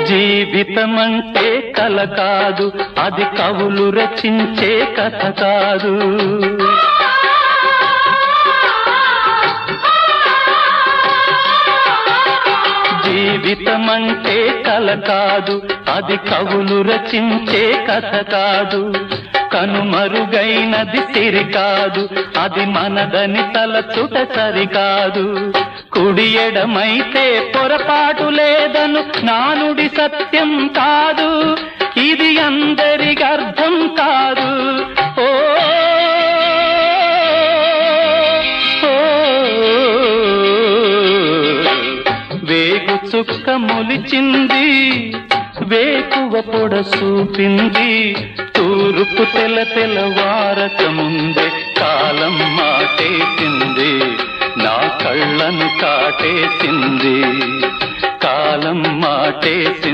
జీవితమంటే కల కాదు, అది కవులు రచించే కథ కాదు. జీవితమంటే కల కాదు, అది కవులు రచించే కథ కాదు. కనుమరుగైనది సిరి కాదు, అది మనదని తలచుట సరికాదు. కుడి ఎడమైతే పొరపాటు లేదను నానుడి సత్యం కాదు, ఇది అందరికి అర్థం కాదు. ఓ వేగు చుక్క మొలిచింది, వేకువ పొడ చూపింది, తూర్పు తెల్లవారక ముందే కాలం మాటేసింది, నా కళ్ళను కాటేసింది, కాలం మాటేసింది.